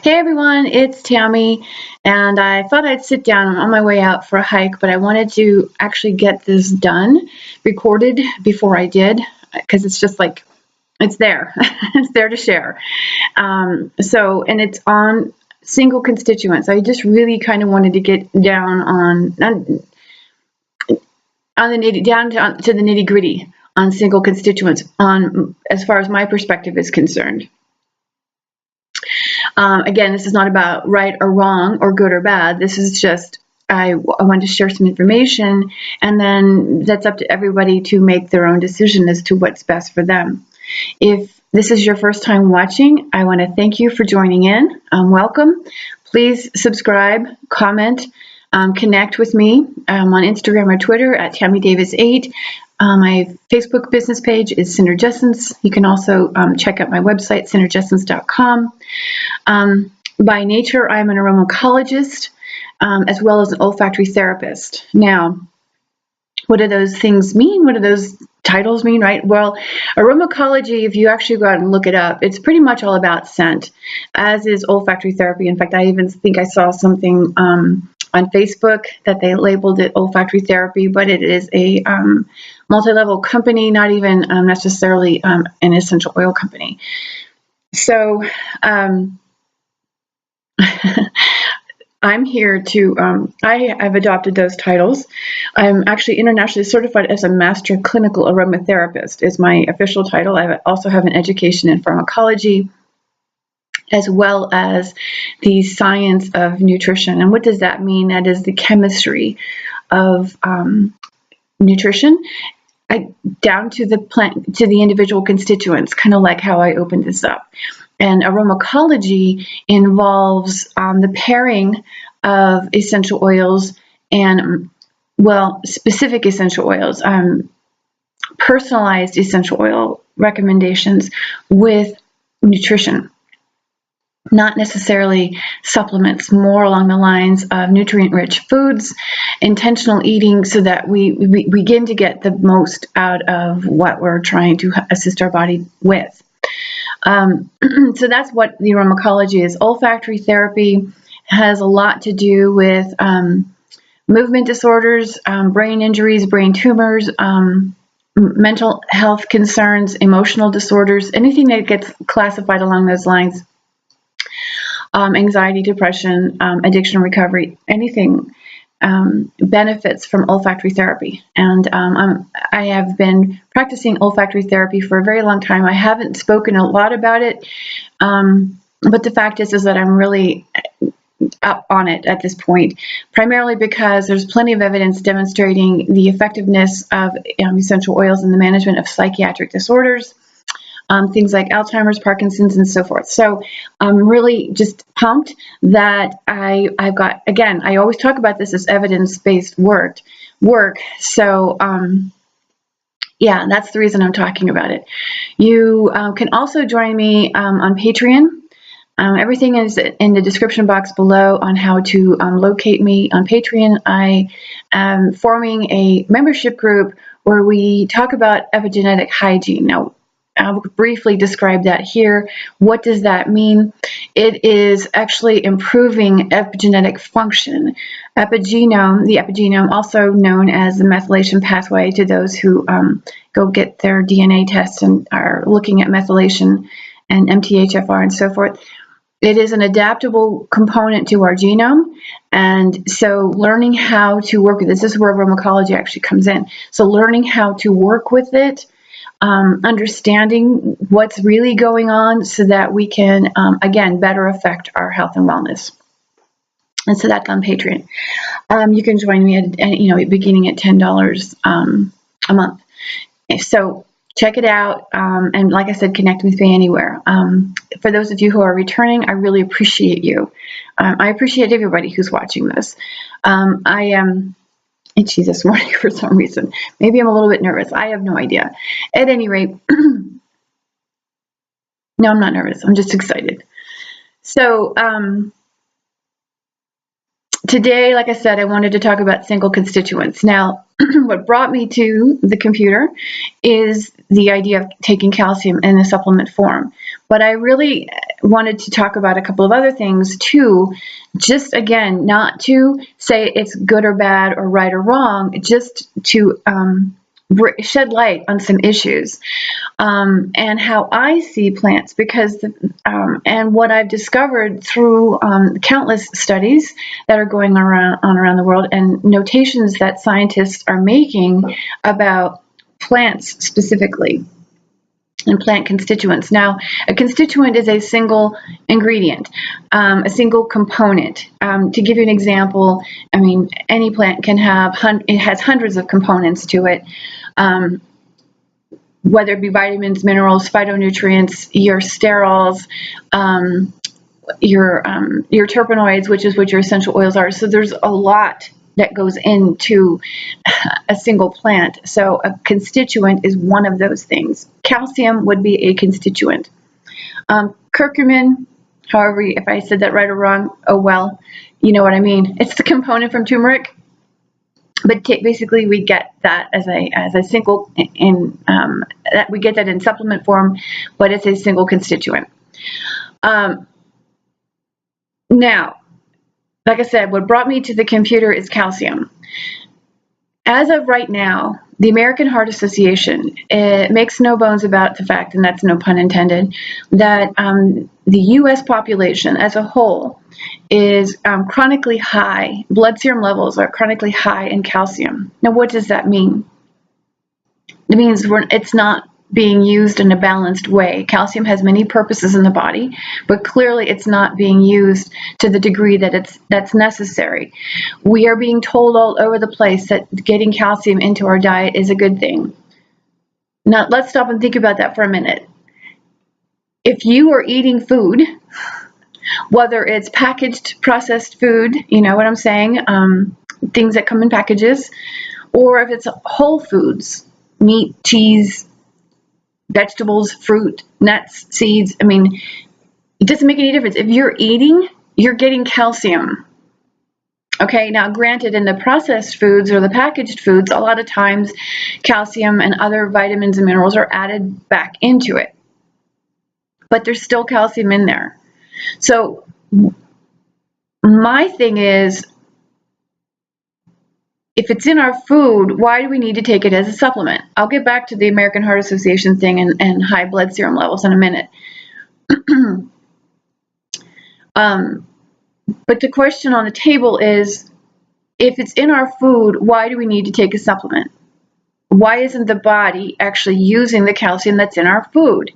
Hey everyone, it's Tammy, and I thought I'd sit down. I'm on my way out for a hike, but I wanted to actually get this done, recorded before I did, because it's just like, it's there. It's there to share. And it's on single constituents. I just really kind of wanted to get down on the to the nitty gritty on single constituents on as far as my perspective is concerned. Again, this is not about right or wrong or good or bad. This is just, I want to share some information, and then that's up to everybody to make their own decision as to what's best for them. If this is your first time watching, I want to thank you for joining in. Welcome. Please subscribe, comment, connect with me on Instagram or Twitter at TammyDavis8. My Facebook business page is Synergessence. You can also check out my website, synergessence.com. By nature, I'm an aromacologist as well as an olfactory therapist. Now, what do those things mean? What do those titles mean, right? Well, aromatology, if you actually go out and look it up, it's pretty much all about scent, as is olfactory therapy. In fact, I even think I saw something on Facebook that they labeled it olfactory therapy, but it is a multi-level company, not even necessarily an essential oil company. So I'm here to, I've adopted those titles. I'm actually internationally certified as a master clinical aromatherapist is my official title. I also have an education in pharmacology, as well as the science of nutrition. And what does that mean? That is the chemistry of nutrition, down to the plant, to the individual constituents, kind of like how I opened this up. And aromatology involves the pairing of essential oils and, well, specific essential oils, personalized essential oil recommendations with nutrition. Not necessarily supplements, more along the lines of nutrient-rich foods, intentional eating, so that we begin to get the most out of what we're trying to assist our body with. So that's what the aromatology is. Olfactory therapy has a lot to do with movement disorders, brain injuries, brain tumors, mental health concerns, emotional disorders, anything that gets classified along those lines. Anxiety, depression, addiction recovery, anything benefits from olfactory therapy. And I have been practicing olfactory therapy for a very long time. I haven't spoken a lot about it, but the fact is that I'm really up on it at this point, primarily because there's plenty of evidence demonstrating the effectiveness of essential oils in the management of psychiatric disorders. Things like Alzheimer's, Parkinson's, and so forth. So I'm really just pumped that I've got, again, I always talk about this as evidence-based work. So yeah, that's the reason I'm talking about it. You can also join me on Patreon. Everything is in the description box below on how to locate me on Patreon. I am forming a membership group where we talk about epigenetic hygiene. Now, I'll briefly describe that here. What does that mean? It is actually improving epigenetic function. The epigenome, also known as the methylation pathway to those who go get their DNA tests and are looking at methylation and MTHFR and so forth. It is an adaptable component to our genome, and so learning how to work with this is where aromatology actually comes in. So learning how to work with it, understanding what's really going on so that we can, again, better affect our health and wellness. And so that's on Patreon. You can join me at, beginning at $10 a month. So check it out. And like I said, connect with me anywhere. For those of you who are returning, I really appreciate you. I appreciate everybody who's watching this. I am itchy this morning for some reason. Maybe I'm a little bit nervous. I have no idea. At any rate, no, I'm not nervous. I'm just excited. So today, like I said, I wanted to talk about single constituents. Now, what brought me to the computer is the idea of taking calcium in a supplement form. But I really wanted to talk about a couple of other things too. Just again, not to say it's good or bad or right or wrong, just to shed light on some issues and how I see plants, because and what I've discovered through countless studies that are going around the world, and notations that scientists are making about plants specifically and plant constituents. Now, a constituent is a single ingredient, a single component. To give you an example, I mean, any plant can have, it has hundreds of components to it, whether it be vitamins, minerals, phytonutrients, your sterols, your terpenoids, which is what your essential oils are. So there's a lot that goes into a single plant. So a constituent is one of those things. Calcium would be a constituent. Curcumin, however, if I said that right or wrong, oh well, you know what I mean. It's the component from turmeric, but basically we get that as a single that we get that in supplement form, but it's a single constituent. Now, like I said, what brought me to the computer is calcium. As of right now, the American Heart Association makes no bones about the fact, and that's no pun intended, that the U.S. population as a whole is chronically high. Blood serum levels are chronically high in calcium. Now, what does that mean? It means it's not being used in a balanced way. Calcium has many purposes in the body, but clearly it's not being used to the degree that that's necessary. We are being told all over the place that getting calcium into our diet is a good thing. Now, let's stop and think about that for a minute. If you are eating food, whether it's packaged, processed food, you know what I'm saying, things that come in packages, or if it's whole foods, meat, cheese, vegetables, fruit, nuts, seeds. I mean, it doesn't make any difference. If you're eating, you're getting calcium. Okay, now granted, in the processed foods or the packaged foods, a lot of times calcium and other vitamins and minerals are added back into it. But there's still calcium in there. So my thing is, if it's in our food, why do we need to take it as a supplement? I'll get back to the American Heart Association thing and high blood serum levels in a minute. But the question on the table is, if it's in our food, why do we need to take a supplement? Why isn't the body actually using the calcium that's in our food?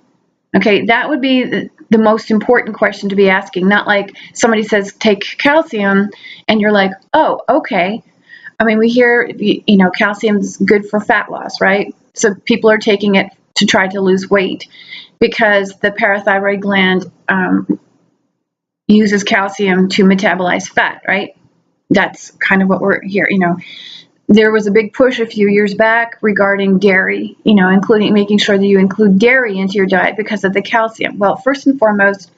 Okay, that would be the most important question to be asking, not like somebody says, take calcium, and you're like, oh, okay. I mean, we hear, you know, calcium's good for fat loss, right? So people are taking it to try to lose weight because the parathyroid gland uses calcium to metabolize fat, right? That's kind of what we're here, you know. There was a big push a few years back regarding dairy, you know, including making sure that you include dairy into your diet because of the calcium. Well, first and foremost,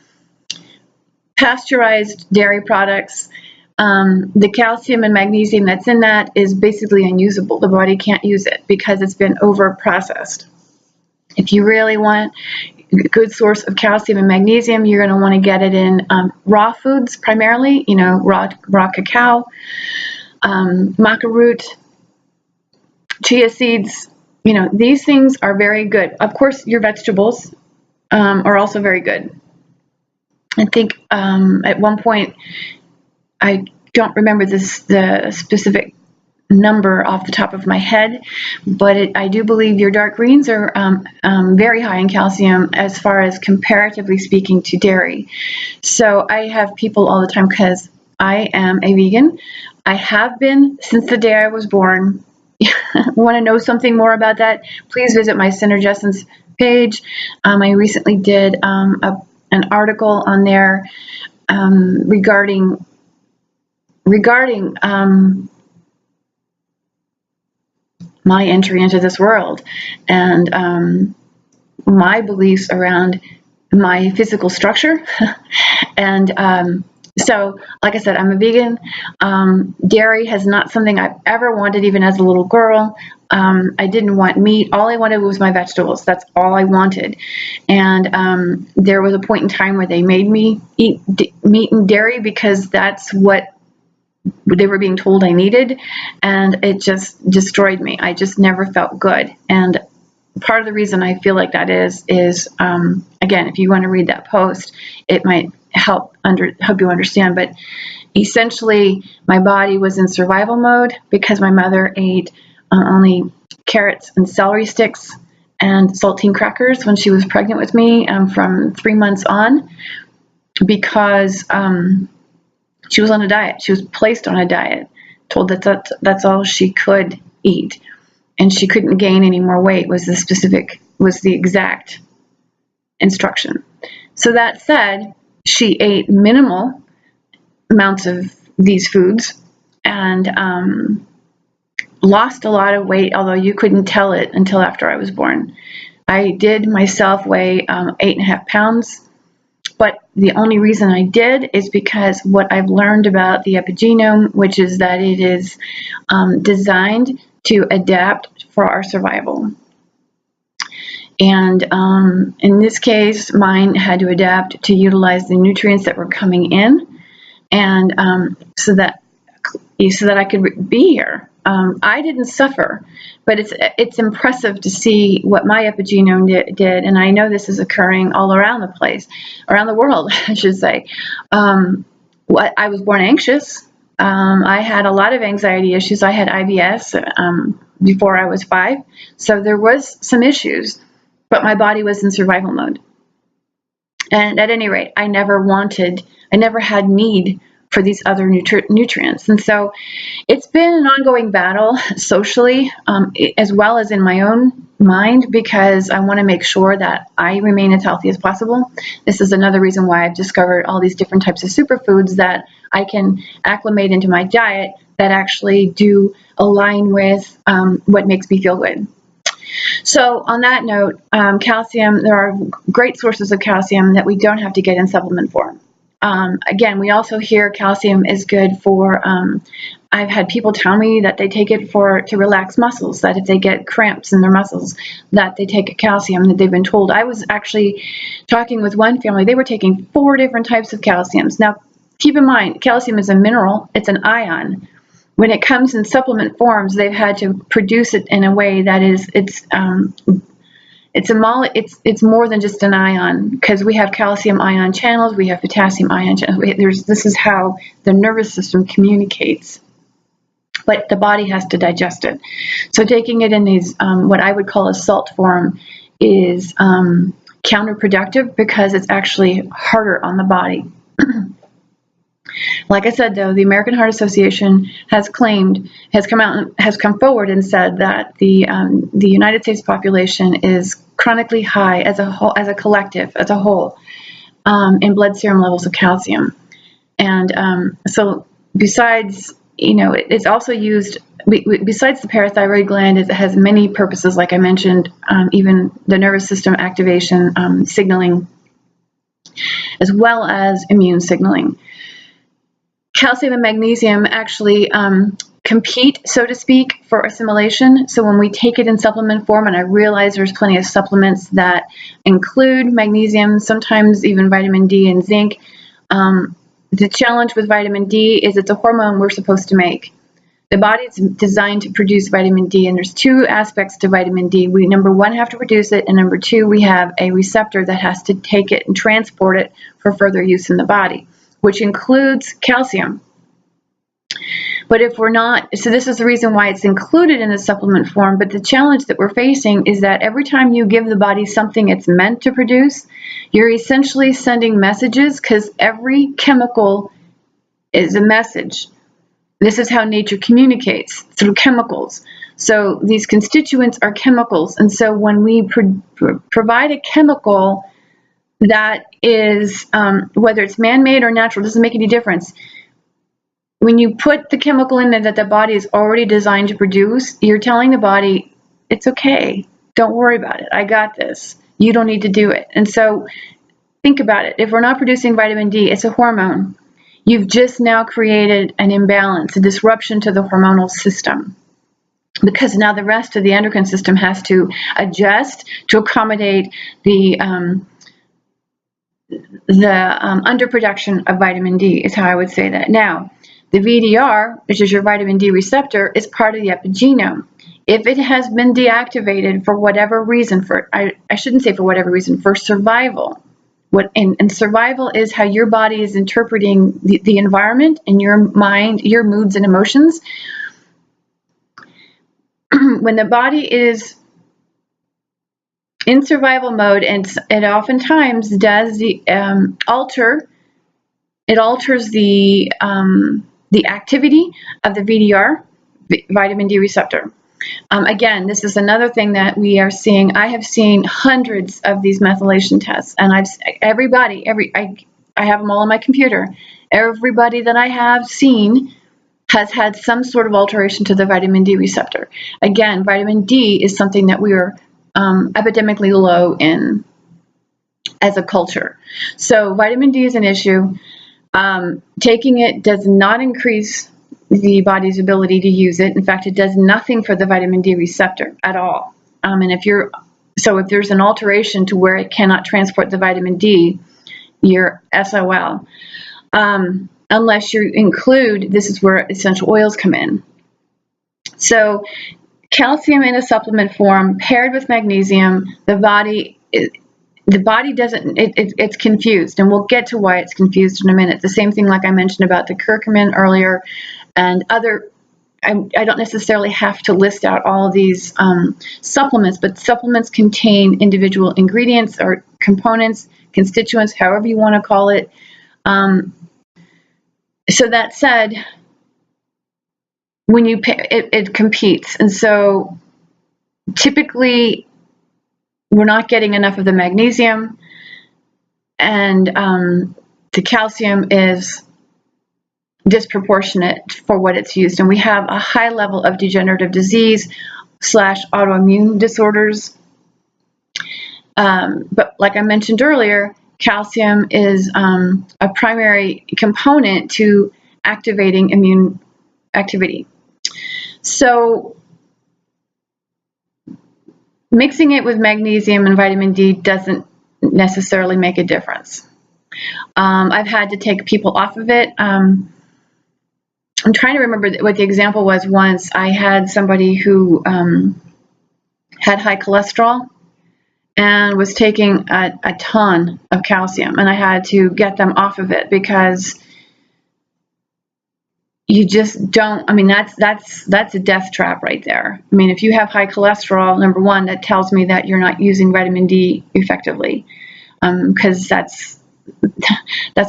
pasteurized dairy products, the calcium and magnesium that's in that is basically unusable. The body can't use it because it's been over processed. If you really want a good source of calcium and magnesium, you're going to want to get it in raw foods primarily, you know, raw cacao, maca root, chia seeds. You know, these things are very good. Of course, your vegetables are also very good. I think at one point, I don't remember the specific number off the top of my head, but I do believe your dark greens are very high in calcium as far as comparatively speaking to dairy. So I have people all the time, because I am a vegan. I have been since the day I was born. Want to know something more about that? Please visit my Synergescence page. I recently did an article on there regarding my entry into this world and my beliefs around my physical structure and So, like I said, I'm a vegan. Dairy is not something I've ever wanted, even as a little girl. I didn't want meat. All I wanted was my vegetables. That's all I wanted. And there was a point in time where they made me eat meat and dairy because that's what they were being told I needed. And it just destroyed me. I just never felt good. And part of the reason I feel like that is again, if you want to read that post, it might help you understand. But essentially, my body was in survival mode because my mother ate only carrots and celery sticks and saltine crackers when she was pregnant with me from 3 months on, because she was on a diet. She was placed on a diet, told that that's all she could eat, and she couldn't gain any more weight was the exact instruction. So that said, she ate minimal amounts of these foods and lost a lot of weight, although you couldn't tell it until after I was born. I did myself weigh 8.5 pounds, but the only reason I did is because what I've learned about the epigenome, which is that it is designed to adapt for our survival. And in this case, mine had to adapt to utilize the nutrients that were coming in, and so that I could be here. I didn't suffer, but it's impressive to see what my epigenome did, and I know this is occurring all around the place, around the world, I should say. I was born anxious. I had a lot of anxiety issues. I had IBS before I was 5, so there was some issues, but my body was in survival mode. And at any rate, I never had need for these other nutrients. And so it's been an ongoing battle socially, as well as in my own mind, because I want to make sure that I remain as healthy as possible. This is another reason why I've discovered all these different types of superfoods that I can acclimate into my diet that actually do align with what makes me feel good. So on that note, calcium, there are great sources of calcium that we don't have to get in supplement form. Again, we also hear calcium is good for, I've had people tell me that they take it to relax muscles, that if they get cramps in their muscles, that they take a calcium that they've been told. I was actually talking with one family, they were taking 4 different types of calciums. Now, keep in mind, calcium is a mineral, it's an ion. When it comes in supplement forms, they've had to produce it in a way that it's more than just an ion, because we have calcium ion channels, we have potassium ion channels. This is how the nervous system communicates, but the body has to digest it. So taking it in these what I would call a salt form is counterproductive, because it's actually harder on the body. Like I said, though, the American Heart Association has come forward and said that the United States population is chronically high as a whole, as a collective, as a whole, in blood serum levels of calcium. And so besides, it's also used, besides the parathyroid gland, it has many purposes, like I mentioned, even the nervous system activation, signaling, as well as immune signaling. Calcium and magnesium actually compete, so to speak, for assimilation. So when we take it in supplement form, and I realize there's plenty of supplements that include magnesium, sometimes even vitamin D and zinc. The challenge with vitamin D is it's a hormone we're supposed to make. The body is designed to produce vitamin D, and there's 2 aspects to vitamin D. We, number 1, have to produce it, and number 2, we have a receptor that has to take it and transport it for further use in the body, which includes calcium. But if we're not, so this is the reason why it's included in the supplement form, but the challenge that we're facing is that every time you give the body something it's meant to produce, you're essentially sending messages, because every chemical is a message. This is how nature communicates, through chemicals. So these constituents are chemicals, and so when we provide a chemical that is, whether it's man-made or natural, doesn't make any difference. When you put the chemical in there that the body is already designed to produce, you're telling the body, it's okay, don't worry about it, I got this, you don't need to do it. And so think about it, if we're not producing vitamin D, it's a hormone. you've just now created an imbalance, a disruption to the hormonal system, because now the rest of the endocrine system has to adjust to accommodate the underproduction of vitamin D, is how I would say that. Now, the VDR, which is your vitamin D receptor, is part of the epigenome. If it has been deactivated for whatever reason, I shouldn't say for whatever reason, for survival. And survival is how your body is interpreting the environment and your mind, your moods and emotions. When the body is in survival mode, and it oftentimes does alters the activity of the VDR, vitamin D receptor. Again, this is another thing that we are seeing. I have seen hundreds of these methylation tests, and I have them all on my computer. Everybody that I have seen has had some sort of alteration to the vitamin D receptor. Again, vitamin D is something that we are epidemically low in as a culture. So vitamin D is an issue. Taking it does not increase the body's ability to use it. In fact, it does nothing for the vitamin D receptor at all. And if there's an alteration to where it cannot transport the vitamin D, you're SOL. Unless you include, this is where essential oils come in. So calcium in a supplement form paired with magnesium, the body doesn't, it's confused, and we'll get to why it's confused in a minute. The same thing like I mentioned about the curcumin earlier and other, I don't necessarily have to list out all of these supplements, but supplements contain individual ingredients or components, constituents, however you want to call it. So that said, when it competes, and so typically we're not getting enough of the magnesium, and the calcium is disproportionate for what it's used, and we have a high level of degenerative disease / autoimmune disorders. But like I mentioned earlier, calcium is a primary component to activating immune activity. So mixing it with magnesium and vitamin D doesn't necessarily make a difference. I've had to take people off of it. I'm trying to remember what the example was. Once I had somebody who had high cholesterol and was taking a ton of calcium, and I had to get them off of it because you just don't, I mean, that's a death trap right there. I mean, if you have high cholesterol, number one, that tells me that you're not using vitamin D effectively, because that's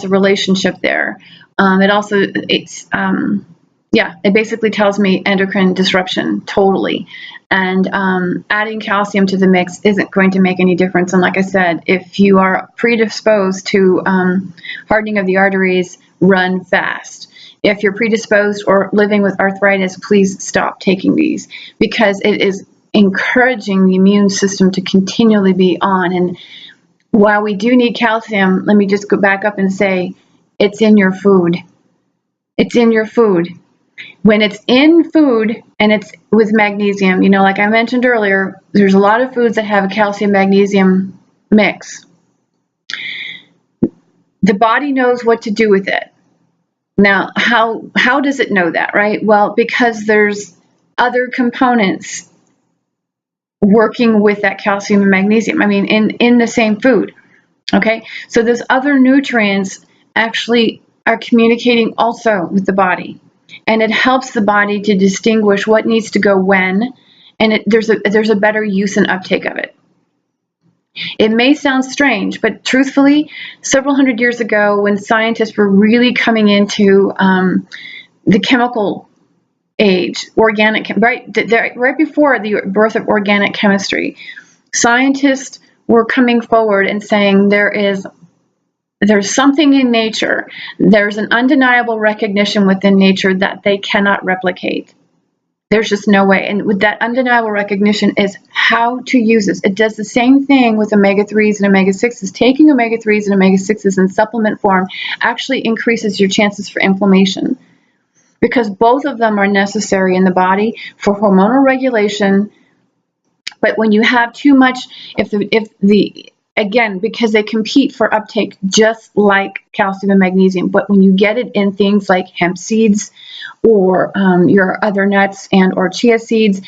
a relationship there. It basically tells me endocrine disruption totally. And adding calcium to the mix isn't going to make any difference. And like I said, if you are predisposed to hardening of the arteries, run fast. If you're predisposed or living with arthritis, please stop taking these, because it is encouraging the immune system to continually be on. And while we do need calcium, let me just go back up and say, it's in your food. It's in your food. When it's in food and it's with magnesium, like I mentioned earlier, there's a lot of foods that have a calcium magnesium mix. The body knows what to do with it. Now, how does it know that, right? Well, because there's other components working with that calcium and magnesium. I mean, in the same food. Okay, so those other nutrients actually are communicating also with the body, and it helps the body to distinguish what needs to go when, and there's a better use and uptake of it. It may sound strange, but truthfully, several hundred years ago, when scientists were really coming into the chemical age, right before the birth of organic chemistry, scientists were coming forward and saying there's something in nature, there's an undeniable recognition within nature that they cannot replicate. There's just no way. And with that undeniable recognition is how to use this. It does the same thing with omega-3s and omega-6s. Taking omega-3s and omega-6s in supplement form actually increases your chances for inflammation, because both of them are necessary in the body for hormonal regulation. But when you have too much, again, because they compete for uptake just like calcium and magnesium, but when you get it in things like hemp seeds or your other nuts and or chia seeds,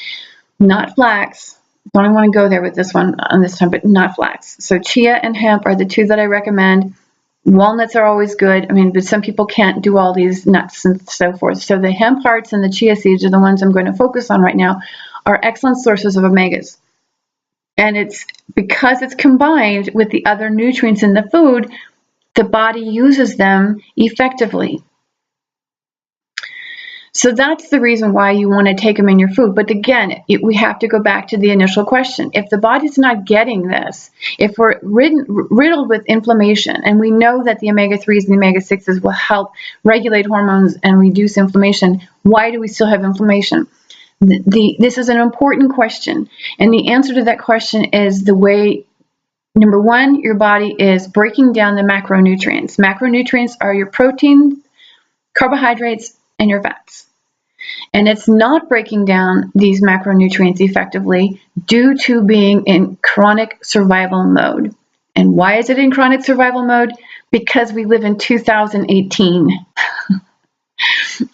not flax. Don't even want to go there with this one on this time, but not flax. So chia and hemp are the two that I recommend. Walnuts are always good. I mean, but some people can't do all these nuts and so forth. So the hemp hearts and the chia seeds are the ones I'm going to focus on right now, are excellent sources of omegas. And it's because it's combined with the other nutrients in the food, the body uses them effectively. So that's the reason why you want to take them in your food. But again, we have to go back to the initial question. If the body's not getting this, if we're riddled with inflammation, and we know that the omega-3s and the omega-6s will help regulate hormones and reduce inflammation, why do we still have inflammation? This is an important question. And the answer to that question is the way, number one, your body is breaking down the macronutrients. Macronutrients are your protein, carbohydrates, and your fats. And it's not breaking down these macronutrients effectively due to being in chronic survival mode. And why is it in chronic survival mode? Because we live in 2018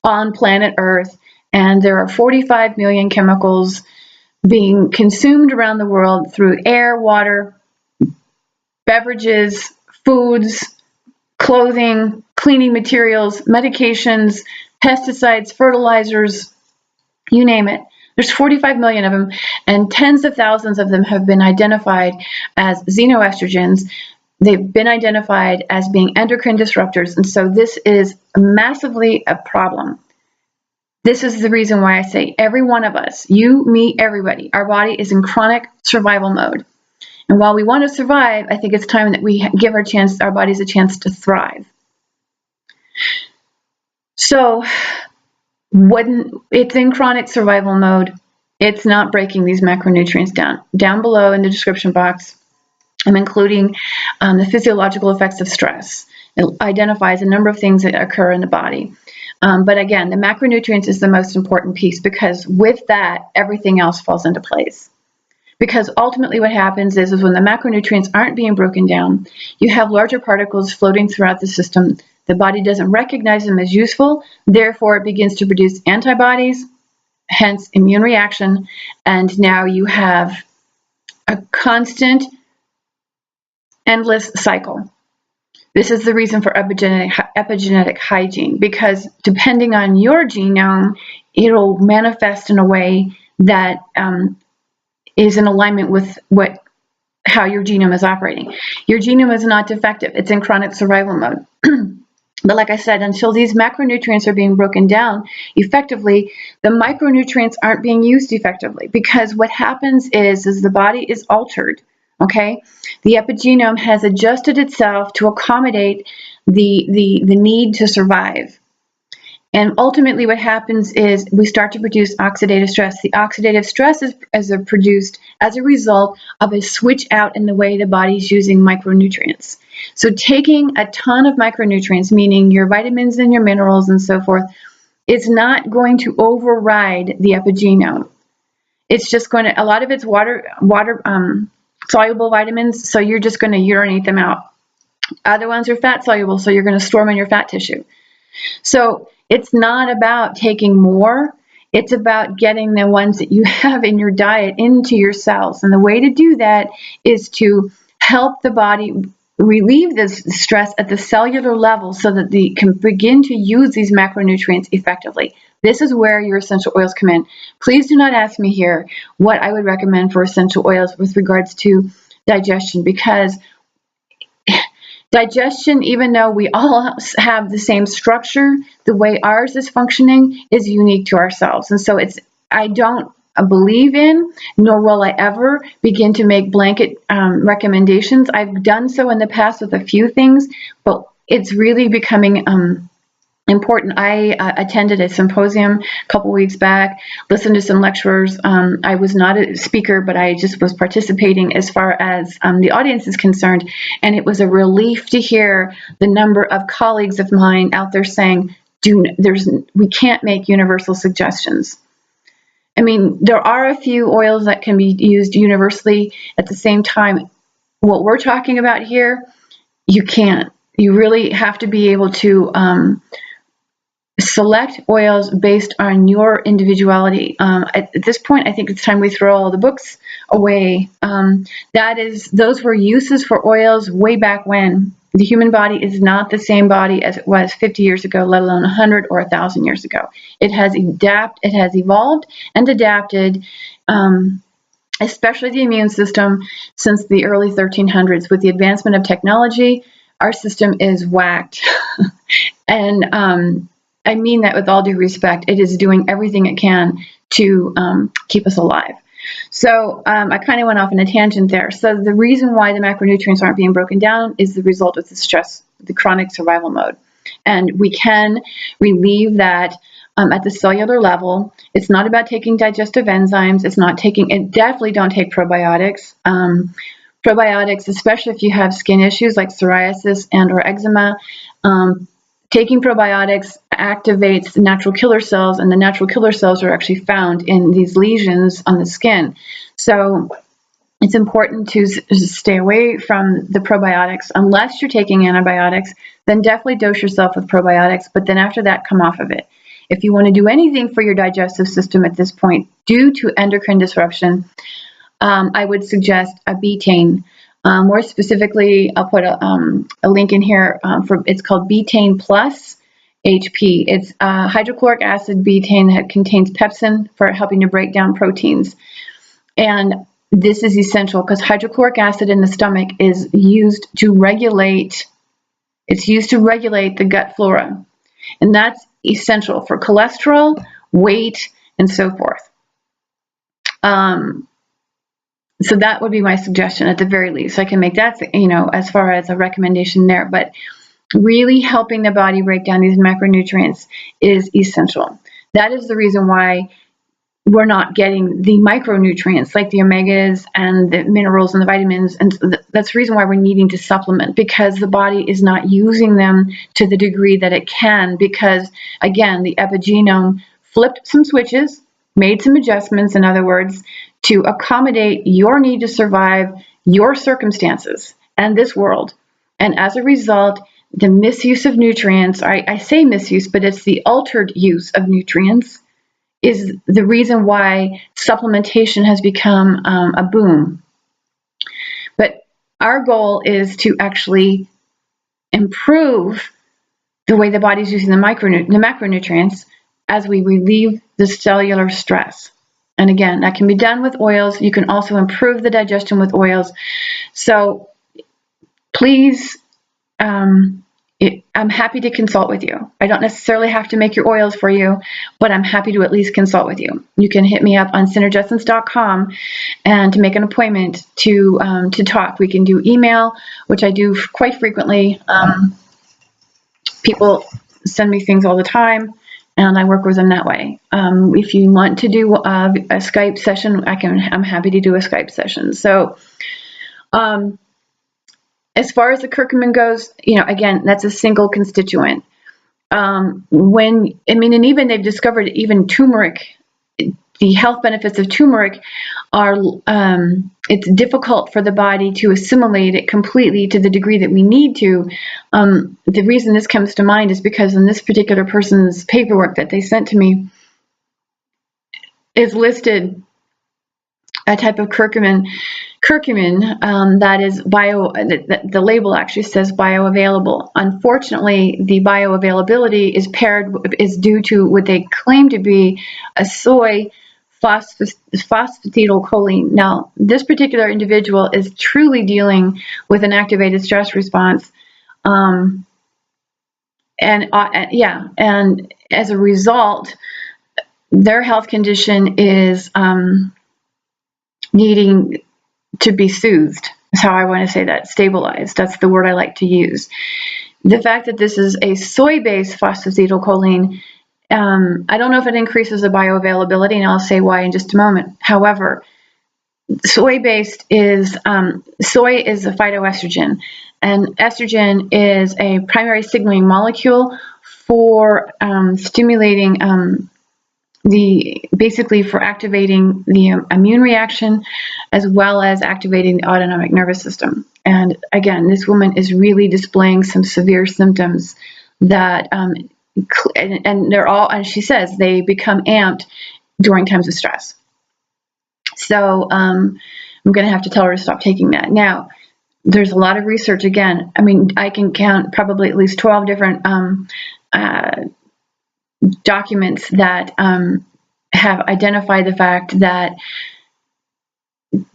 on planet Earth, and there are 45 million chemicals being consumed around the world through air, water, beverages, foods, clothing, cleaning materials, medications, pesticides, fertilizers, you name it. There's 45 million of them, and tens of thousands of them have been identified as xenoestrogens. They've been identified as being endocrine disruptors, and so this is massively a problem. This is the reason why I say every one of us, you, me, everybody, our body is in chronic survival mode. And while we want to survive, I think it's time that we give our bodies a chance to thrive. So when it's in chronic survival mode, it's not breaking these macronutrients down. Down below in the description box, I'm including the physiological effects of stress. It identifies a number of things that occur in the body. But again, the macronutrients is the most important piece, because with that, everything else falls into place. Because ultimately what happens is when the macronutrients aren't being broken down, you have larger particles floating throughout the system. The body doesn't recognize them as useful, therefore it begins to produce antibodies, hence immune reaction, and now you have a constant, endless cycle. This is the reason for epigenetic hygiene, because depending on your genome, it'll manifest in a way that is in alignment with how your genome is operating. Your genome is not defective. It's in chronic survival mode. But like I said, until these macronutrients are being broken down effectively, the micronutrients aren't being used effectively, because what happens is the body is altered. Okay, the epigenome has adjusted itself to accommodate the need to survive. And ultimately what happens is we start to produce oxidative stress. The oxidative stress is produced as a result of a switch out in the way the body's using micronutrients. So taking a ton of micronutrients, meaning your vitamins and your minerals and so forth, is not going to override the epigenome. It's just going to, a lot of it's water soluble vitamins, so you're just going to urinate them out. Other ones are fat soluble, so you're going to store them in your fat tissue. So it's not about taking more, it's about getting the ones that you have in your diet into your cells. And the way to do that is to help the body relieve this stress at the cellular level so that they can begin to use these macronutrients effectively. This is where your essential oils come in. Please do not ask me here what I would recommend for essential oils with regards to digestion, because digestion, even though we all have the same structure, the way ours is functioning is unique to ourselves. And so I don't believe in, nor will I ever begin to make blanket recommendations. I've done so in the past with a few things, but it's really becoming important. I attended a symposium a couple weeks back, listened to some lecturers. I was not a speaker, but I just was participating as far as the audience is concerned. And it was a relief to hear the number of colleagues of mine out there saying, we can't make universal suggestions. I mean, there are a few oils that can be used universally. At the same time, what we're talking about here, you can't. You really have to be able to select oils based on your individuality. At this point, I think it's time we throw all the books away. Those were uses for oils way back when. The human body is not the same body as it was 50 years ago, let alone 100 or 1,000 years ago. It has evolved and adapted, especially the immune system, since the early 1300s. With the advancement of technology, our system is whacked. And I mean that with all due respect. It is doing everything it can to keep us alive. So I kind of went off on a tangent there. So the reason why the macronutrients aren't being broken down is the result of the stress, the chronic survival mode. And we can relieve that at the cellular level. It's not about taking digestive enzymes. Definitely don't take probiotics. Probiotics, especially if you have skin issues like psoriasis and or eczema, taking probiotics activates the natural killer cells, and the natural killer cells are actually found in these lesions on the skin. So it's important to stay away from the probiotics. Unless you're taking antibiotics, then definitely dose yourself with probiotics, but then after that, come off of it. If you want to do anything for your digestive system at this point, due to endocrine disruption, I would suggest a betaine. More specifically, I'll put a link in here it's called Betain Plus HP. It's hydrochloric acid betaine that contains pepsin for helping to break down proteins. And this is essential because hydrochloric acid in the stomach is used to regulate the gut flora. And that's essential for cholesterol, weight, and so forth. So that would be my suggestion at the very least. I can make that, as far as a recommendation there. But really helping the body break down these macronutrients is essential. That is the reason why we're not getting the micronutrients like the omegas and the minerals and the vitamins. And that's the reason why we're needing to supplement, because the body is not using them to the degree that it can, because, again, the epigenome flipped some switches, made some adjustments, in other words, to accommodate your need to survive your circumstances and this world. And as a result, the misuse of nutrients, I say misuse, but it's the altered use of nutrients, is the reason why supplementation has become a boom. But our goal is to actually improve the way the body's using the macronutrients as we relieve the cellular stress. And again, that can be done with oils. You can also improve the digestion with oils. So please, I'm happy to consult with you. I don't necessarily have to make your oils for you, but I'm happy to at least consult with you. You can hit me up on synergessence.com and to make an appointment to talk. We can do email, which I do quite frequently. People send me things all the time, and I work with them that way. If you want to do a Skype session, I'm happy to do a Skype session. So, as far as the curcumin goes, again, that's a single constituent. And even they've discovered even turmeric, the health benefits of turmeric are, it's difficult for the body to assimilate it completely to the degree that we need to. The reason this comes to mind is because in this particular person's paperwork that they sent to me is listed a type of curcumin that is the label actually says bioavailable. Unfortunately, the bioavailability is due to what they claim to be a soy phosphatidylcholine. Now, this particular individual is truly dealing with an activated stress response, and as a result, their health condition is needing to be soothed, is how I want to say that, stabilized. That's the word I like to use. The fact that this is a soy-based phosphatidylcholine, I don't know if it increases the bioavailability, and I'll say why in just a moment. However, soy-based is, soy is a phytoestrogen, and estrogen is a primary signaling molecule for stimulating basically for activating the immune reaction, as well as activating the autonomic nervous system. And again, this woman is really displaying some severe symptoms that, and they're all, and she says they become amped during times of stress. So I'm going to have to tell her to stop taking that. Now, there's a lot of research. Again, I mean, I can count probably at least 12 different documents that have identified the fact that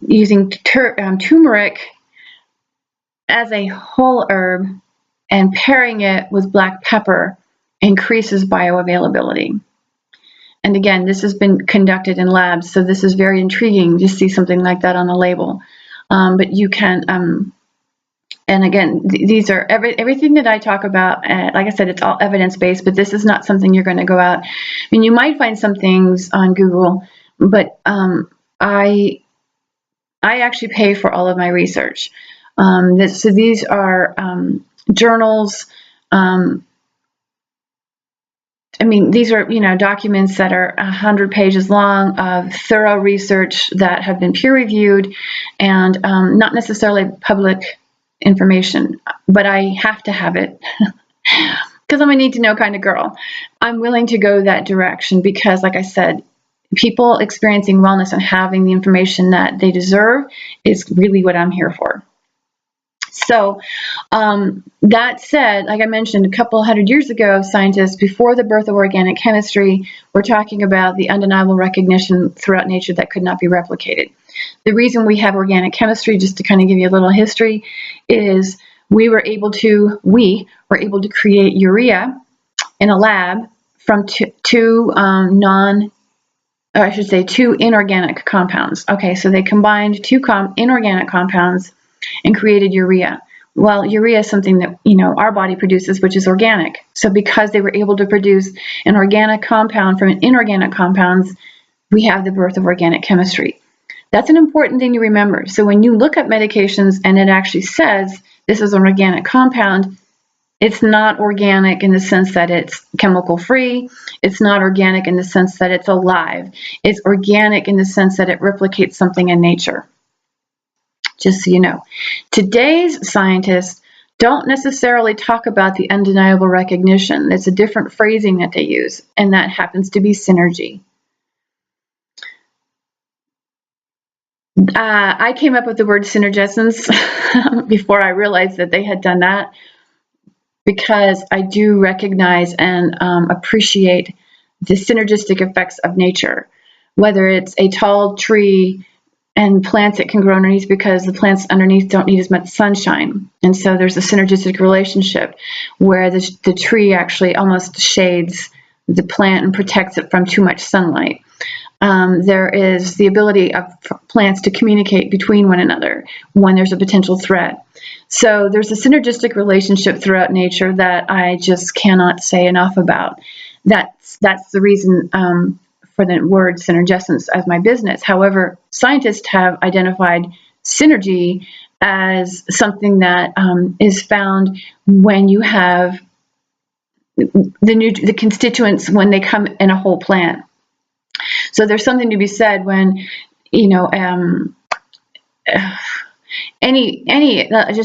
using turmeric as a whole herb and pairing it with black pepper increases bioavailability. And again, this has been conducted in labs, so this is very intriguing to see something like that on a label. But you can, and again, these are everything that I talk about. Like I said, it's all evidence-based, but this is not something you're going to go out. I mean, you might find some things on Google, but I actually pay for all of my research. So these are journals. I mean, these are, documents that are 100 pages long of thorough research that have been peer-reviewed and not necessarily public information, but I have to have it because I'm a need-to-know kind of girl. I'm willing to go that direction because, like I said, people experiencing wellness and having the information that they deserve is really what I'm here for. So that said, like I mentioned, a couple hundred years ago, scientists, before the birth of organic chemistry, were talking about the undeniable recognition throughout nature that could not be replicated. The reason we have organic chemistry, just to kind of give you a little history, is we were able to create urea in a lab from two inorganic compounds. Okay, so they combined two inorganic compounds and created urea. Well, urea is something that, our body produces, which is organic. So because they were able to produce an organic compound from an inorganic compounds, we have the birth of organic chemistry. That's an important thing to remember. So when you look at medications and it actually says this is an organic compound, it's not organic in the sense that it's chemical free. It's not organic in the sense that it's alive. It's organic in the sense that it replicates something in nature. Just so you know. Today's scientists don't necessarily talk about the undeniable recognition. It's a different phrasing that they use, and that happens to be synergy. I came up with the word synergescence before I realized that they had done that, because I do recognize and appreciate the synergistic effects of nature, whether it's a tall tree and plants that can grow underneath because the plants underneath don't need as much sunshine. And so there's a synergistic relationship where the tree actually almost shades the plant and protects it from too much sunlight. There is the ability of plants to communicate between one another when there's a potential threat. So there's a synergistic relationship throughout nature that I just cannot say enough about. That's the reason for the word synergescence as my business. However, scientists have identified synergy as something that is found when you have the constituents when they come in a whole plant. So there's something to be said when, just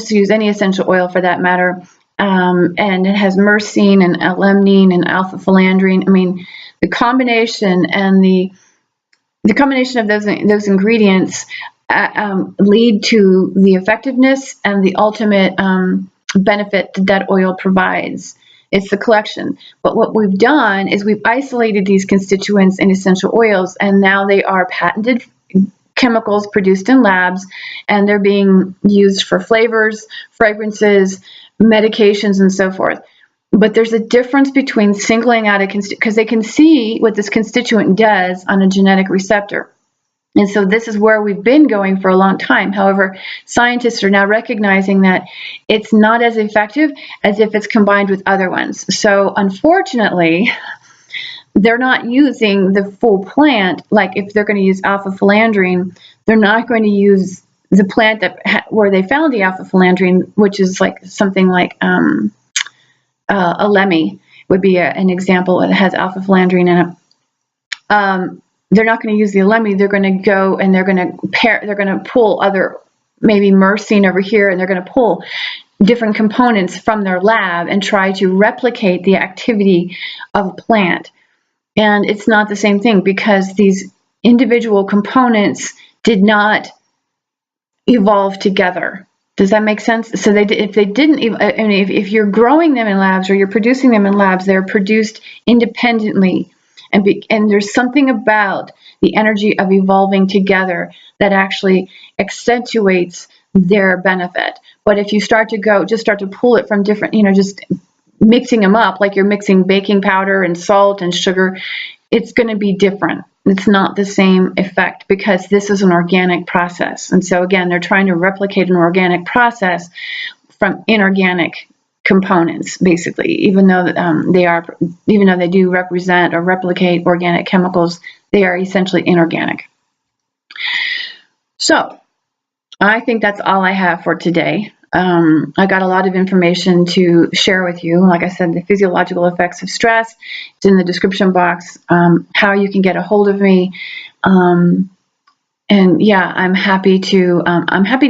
to use any essential oil for that matter, and it has myrcene and alanine and alpha-philandrine. I mean, the combination and the combination of those ingredients lead to the effectiveness and the ultimate benefit that oil provides. It's the collection. But what we've done is we've isolated these constituents in essential oils, and now they are patented chemicals produced in labs, and they're being used for flavors, fragrances, medications, and so forth. But there's a difference between singling out a constituent, because they can see what this constituent does on a genetic receptor. And so this is where we've been going for a long time. However, scientists are now recognizing that it's not as effective as if it's combined with other ones. So unfortunately, they're not using the full plant. Like if they're going to use alpha-philandrine, they're not going to use the plant that where they found the alpha-philandrine, which is like something like a lemmy would be an example that has alpha-philandrine in it. They're not going to use the lemmy. They're going to go and they're going to pull other, maybe myrcene over here, and they're going to pull different components from their lab and try to replicate the activity of a plant. And it's not the same thing, because these individual components did not evolve together. Does that make sense? So if they didn't, if you're growing them in labs or you're producing them in labs, they're produced independently. And there's something about the energy of evolving together that actually accentuates their benefit. But if you start to pull it from different, just mixing them up like you're mixing baking powder and salt and sugar, it's going to be different. It's not the same effect, because this is an organic process. And so again, they're trying to replicate an organic process from inorganic components, basically, even though they do represent or replicate organic chemicals, they are essentially inorganic. So I think that's all I have for today. I got a lot of information to share with you. Like I said, the physiological effects of stress, it's in the description box, how you can get a hold of me. And yeah, I'm happy to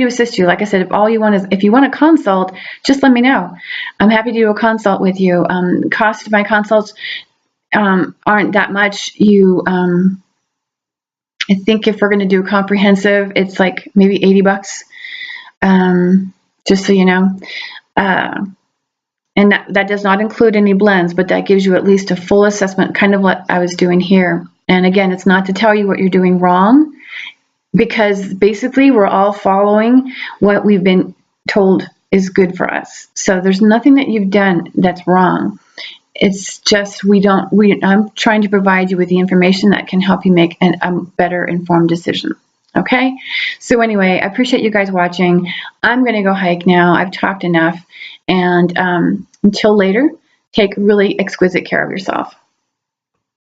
assist you. Like I said, if you want a consult, just let me know. I'm happy to do a consult with you. Cost of my consults aren't that much. I think if we're going to do a comprehensive, it's like maybe $80. Just so you know. And that does not include any blends, but that gives you at least a full assessment, kind of what I was doing here. And again, it's not to tell you what you're doing wrong, because basically we're all following what we've been told is good for us. So there's nothing that you've done that's wrong. It's just I'm trying to provide you with the information that can help you make a better informed decision. Okay, so anyway, I appreciate you guys watching. I'm going to go hike now. I've talked enough. And until later, take really exquisite care of yourself.